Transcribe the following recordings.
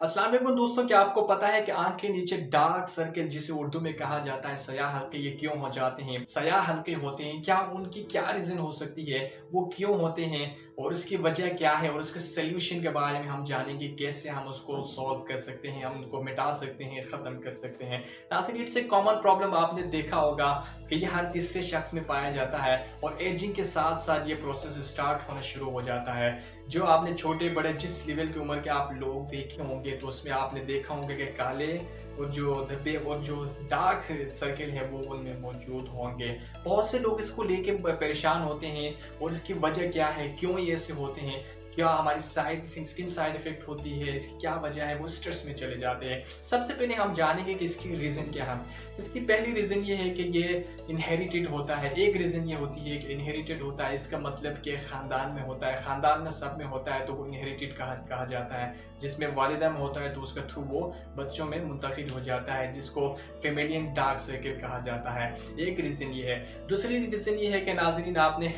अस्सलाम वालेकुम दोस्तों, क्या आपको पता है कि आंख के नीचे डार्क सर्कल जिसे उर्दू में कहा जाता है सयाह हल्के, ये क्यों हो जाते हैं? सयाह हल्के होते हैं, क्या उनकी क्या रीज़न हो सकती है? वो क्यों होते हैं और उसकी वजह क्या है और उसके सॉल्यूशन के बारे में हम जानेंगे, कैसे हम उसको सॉल्व कर सकते हैं, हम उनको मिटा सकते हैं, ख़त्म कर सकते हैं। नाज़रीन, इट्स एक कॉमन प्रॉब्लम, आपने देखा होगा कि ये हर तीसरे शख्स में पाया जाता है और एजिंग के साथ-साथ ये प्रोसेस स्टार्ट होना शुरू हो जाता है। जो आपने छोटे-बड़े जिस लेवल की उम्र के आप लोग देखे होंगे, तो उसमें आपने देखा होंगे कि काले और जो धब्बे और जो डार्क सर्किल है वो उनमें मौजूद होंगे। बहुत से लोग इसको लेके परेशान होते हैं और इसकी वजह क्या है, क्यों ये ऐसे होते हैं, क्या हमारी स्किन साइड इफेक्ट होती है, इसकी क्या वजह है, वो स्ट्रेस में चले जाते हैं। सबसे पहले हम जानेंगे कि इसकी रीज़न क्या है। इसकी पहली रीज़न ये है कि ये इनहेरिटेड होता है। एक रीज़न ये होती है कि इनहेरिटेड होता है, इसका मतलब कि ख़ानदान में होता है, ख़ानदान में सब में होता है तो वो इनहेरिटेड कहा जाता है। जिसमें वालिदा में होता है तो उसका थ्रू वो बच्चों में मुंतकिल हो जाता है, जिसको फेमिलियन डार्क सर्किल कहा जाता है। एक रीज़न ये है। दूसरी रीज़न ये है कि नाज़रीन, आपने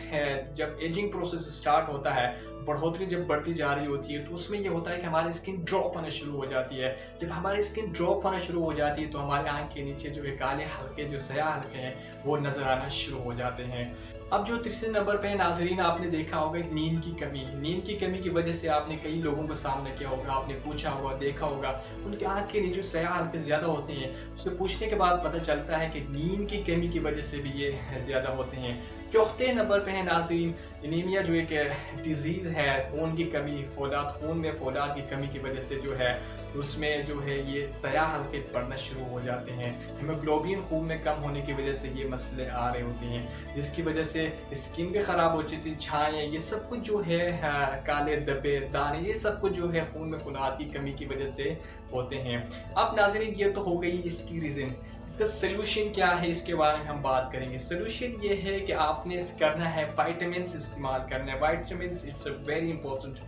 जब एजिंग प्रोसेस स्टार्ट होता है, बढ़ोतरी जब बढ़ती जा रही होती है, तो उसमें ये होता है कि हमारी स्किन ड्रॉप होना शुरू हो जाती है। जब हमारी स्किन ड्रॉप होना शुरू हो जाती है तो हमारे आँख के नीचे जो है काले हल्के, जो स्याह हल्के हैं, वो नज़र आना शुरू हो जाते हैं। अब जो तीसरे नंबर पे है नाज़रीन, आपने देखा होगा नींद की कमी। नींद की कमी की वजह से आपने कई लोगों का सामना किया होगा, आपने पूछा होगा, देखा होगा, उनके आँख के नीचे स्याह हल्के ज़्यादा होते हैं। उससे पूछने के बाद पता चलता है कि नींद की कमी की वजह से भी ये ज़्यादा होते हैं। चौथे नंबर पे है नाज़रीन एनीमिया, जो एक डिज़ीज़ है, खून की कमी, खून में फ़ौलाद की कमी की वजह से जो है उसमें जो है ये स्याह हल्के पड़ना शुरू हो जाते हैं। हीमोग्लोबिन खून में कम होने की वजह से ये मसले आ रहे होते हैं, जिसकी वजह से स्किन भी ख़राब हो जाती है, छाएँ, ये सब कुछ जो है काले धब्बे, दाने, ये सब कुछ जो है खून में फ़ौलाद की कमी की वजह से होते हैं। अब नाज़रीन, ये तो हो गई इसकी रीज़न। इसका सॉल्यूशन क्या है, इसके बारे में हम बात करेंगे। सॉल्यूशन ये है कि आपने करना है विटामिन्स इस्तेमाल करना है। Vitamins it's a very important,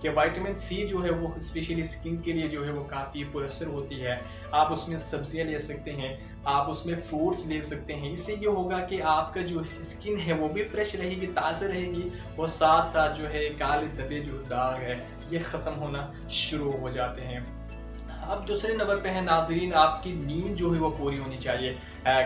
कि विटामिन सी जो है वो स्पेशली स्किन के लिए जो है वो काफ़ी पुरअसर होती है। आप उसमें सब्जियां ले सकते हैं, आप उसमें फ्रूट्स ले सकते हैं। इससे ये होगा कि आपका जो स्किन है वो भी फ्रेश रहेगी, ताज़ा रहेगी और साथ साथ जो है काले धब्बे, जो दाग है, ये ख़त्म होना शुरू हो जाते हैं। अब दूसरे नंबर पे है नाज़रीन, आपकी नींद जो है वो पूरी होनी चाहिए।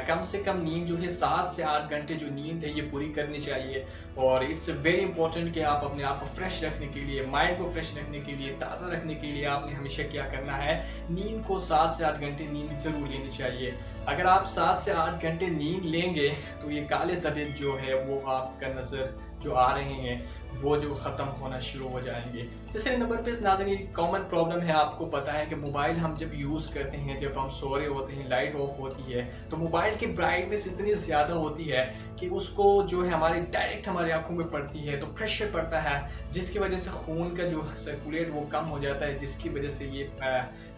कम से कम नींद जो है 7 से 8 घंटे जो नींद है ये पूरी करनी चाहिए। और इट्स वेरी इंपॉर्टेंट कि आप अपने आप को फ्रेश रखने के लिए, माइंड को फ्रेश रखने के लिए, ताज़ा रखने के लिए आपने हमेशा क्या करना है, नींद को 7 से 8 घंटे नींद ज़रूर लेनी चाहिए। अगर आप 7 से 8 घंटे नींद लेंगे तो ये काले धब्बे जो है वो आपका नज़र जो आ रहे हैं वो जो ख़त्म होना शुरू हो जाएंगे। तीसरे नंबर पे नाज़रीन कॉमन प्रॉब्लम है, आपको पता है कि मोबाइल हम जब यूज़ करते हैं, जब हम सो रहे होते हैं, लाइट ऑफ होती है, तो मोबाइल की ब्राइटनेस इतनी ज़्यादा होती है कि उसको जो है हमारे डायरेक्ट हमारी आंखों में पड़ती है तो प्रेशर पड़ता है, जिसकी वजह से खून का जो सर्कुलेट वो कम हो जाता है, जिसकी वजह से ये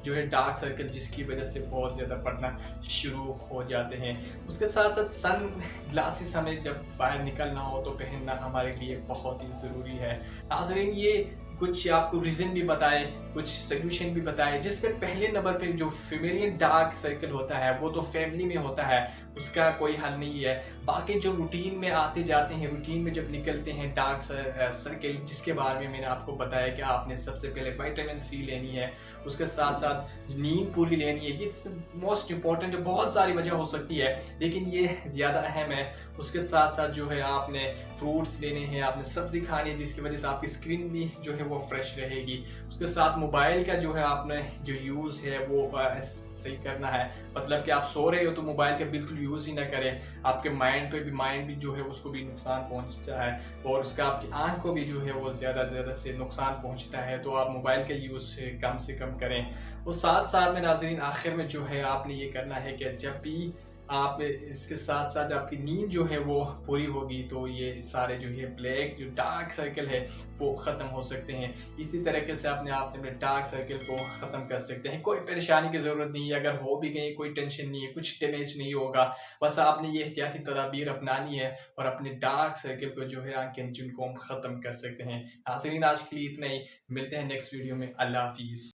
जो है डार्क सर्कल, जिसकी वजह से बहुत ज़्यादा पड़ना शुरू हो जाते हैं। उसके साथ साथ सन ग्लासेस हमें जब बाहर निकलना हो तो पहनना हमारे लिए बहुत ही ज़रूरी है। नाज़रीन, ये कुछ आपको रीज़न भी बताए, कुछ सोल्यूशन भी बताए, जिसमें पहले नंबर पे जो फेमिलियन डार्क सर्कल होता है वो तो फैमिली में होता है, उसका कोई हल नहीं है। बाकी जो रूटीन में आते जाते हैं, रूटीन में जब निकलते हैं डार्क सर्कल, जिसके बारे में मैंने आपको बताया कि आपने सबसे पहले विटामिन सी लेनी है, उसके साथ साथ नींद पूरी लेनी है। ये मोस्ट इंपॉर्टेंट है, बहुत सारी वजह हो सकती है लेकिन ये ज़्यादा अहम है। उसके साथ साथ जो है आपने फ्रूट्स लेने हैं, आपने सब्ज़ी खानी है, जिसकी वजह से आपकी स्किन भी जो है वो फ्रेश रहेगी। उसके साथ मोबाइल का जो है आपने जो यूज़ है वो सही करना है, मतलब कि आप सो रहे हो तो मोबाइल का बिल्कुल यूज़ ही ना करें। आपके माइंड भी जो है उसको भी नुकसान पहुंचता है और उसका आपकी आंख को भी जो है वो ज़्यादा से नुकसान पहुंचता है, तो आप मोबाइल का यूज़ से कम करें। और साथ साथ में नाज़रीन आखिर में जो है आपने ये करना है कि जब भी आप इसके साथ साथ आपकी नींद जो है वो पूरी होगी तो ये सारे जो है ब्लैक जो डार्क सर्कल है वो ख़त्म हो सकते हैं। इसी तरीके से अपने आप अपने डार्क सर्कल को ख़त्म कर सकते हैं। कोई परेशानी की ज़रूरत नहीं है, अगर हो भी गई कोई टेंशन नहीं है, कुछ डैमेज नहीं होगा। बस आपने ये एहतियाती तदाबीर अपनानी है और अपने डार्क सर्कल को जो है आंख के नीचे उनको हम ख़त्म कर सकते हैं। नाज़रीन, आज के लिए इतना ही, मिलते हैं नेक्स्ट वीडियो में। अल्लाह हाफिज़।